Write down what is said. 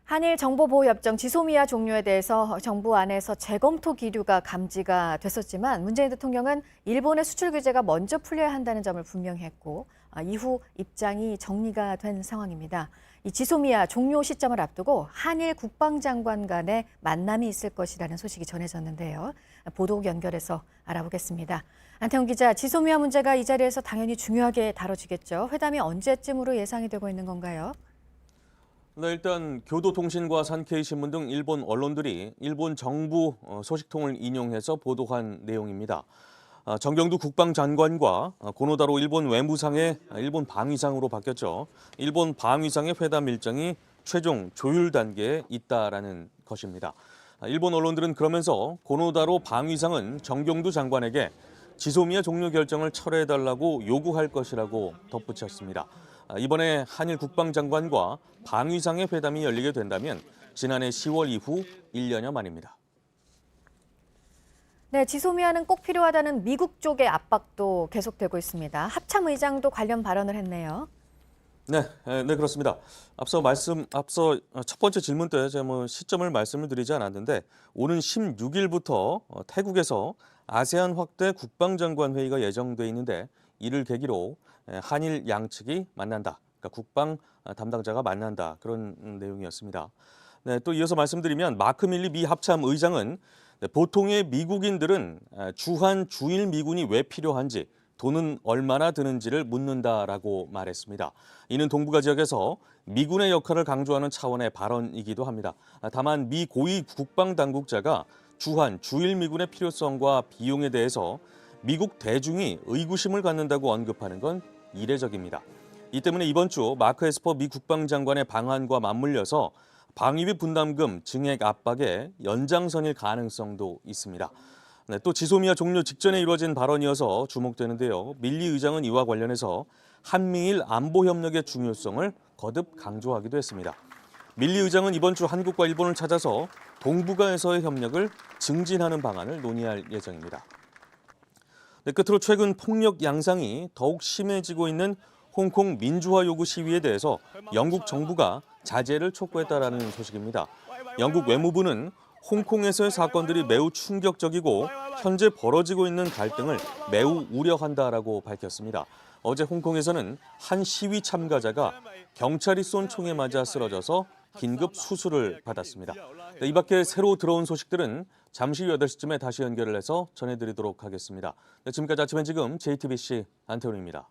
한일 정보보호협정 지소미아 종료에 대해서 정부 안에서 재검토 기류가 감지가 됐었지만 문재인 대통령은 일본의 수출 규제가 먼저 풀려야 한다는 점을 분명히 했고 이후 입장이 정리가 된 상황입니다. 이 지소미아 종료 시점을 앞두고 한일 국방장관 간의 만남이 있을 것이라는 소식이 전해졌는데요. 보도국 연결해서 알아보겠습니다. 안태훈 기자, 지소미아 문제가 이 자리에서 당연히 중요하게 다뤄지겠죠. 회담이 언제쯤으로 예상이 되고 있는 건가요? 네, 일단 교도통신과 산케이신문 등 일본 언론들이 일본 정부 소식통을 인용해서 보도한 내용입니다. 정경두 국방장관과 고노다로 일본 외무상의 일본 방위상으로 바뀌었죠. 일본 방위상의 회담 일정이 최종 조율 단계에 있다라는 것입니다. 일본 언론들은 그러면서 고노다로 방위상은 정경두 장관에게 지소미아 종료 결정을 철회해달라고 요구할 것이라고 덧붙였습니다. 이번에 한일 국방장관과 방위상의 회담이 열리게 된다면 지난해 10월 이후 1년여 만입니다. 네, 지소미아는 꼭 필요하다는 미국 쪽의 압박도 계속되고 있습니다. 합참 의장도 관련 발언을 했네요. 네, 그렇습니다. 앞서 첫 번째 질문 때 제가 시점을 말씀을 드리지 않았는데 오는 16일부터 태국에서 아세안 확대 국방장관 회의가 예정돼 있는데 이를 계기로 한일 양측이 만난다. 그러니까 국방 담당자가 만난다. 그런 내용이었습니다. 네, 또 이어서 말씀드리면 마크 밀리 미 합참 의장은 보통의 미국인들은 주한 주일 미군이 왜 필요한지 돈은 얼마나 드는지를 묻는다라고 말했습니다. 이는 동북아 지역에서 미군의 역할을 강조하는 차원의 발언이기도 합니다. 다만 미 고위 국방당국자가 주한 주일 미군의 필요성과 비용에 대해서 미국 대중이 의구심을 갖는다고 언급하는 건 이례적입니다. 이 때문에 이번 주 마크 에스퍼 미 국방장관의 방한과 맞물려서 방위비 분담금 증액 압박의 연장선일 가능성도 있습니다. 네, 또 지소미아 종료 직전에 이루어진 발언이어서 주목되는데요. 밀리 의장은 이와 관련해서 한미일 안보 협력의 중요성을 거듭 강조하기도 했습니다. 밀리 의장은 이번 주 한국과 일본을 찾아서 동북아에서의 협력을 증진하는 방안을 논의할 예정입니다. 네, 끝으로 최근 폭력 양상이 더욱 심해지고 있는 홍콩 민주화 요구 시위에 대해서 영국 정부가 자제를 촉구했다라는 소식입니다. 영국 외무부는 홍콩에서의 사건들이 매우 충격적이고 현재 벌어지고 있는 갈등을 매우 우려한다라고 밝혔습니다. 어제 홍콩에서는 한 시위 참가자가 경찰이 쏜 총에 맞아 쓰러져서 긴급 수술을 받았습니다. 이 밖에 새로 들어온 소식들은 잠시 후 8시쯤에 다시 연결을 해서 전해드리도록 하겠습니다. 지금까지 아침 엔 지금 JTBC 안태훈입니다.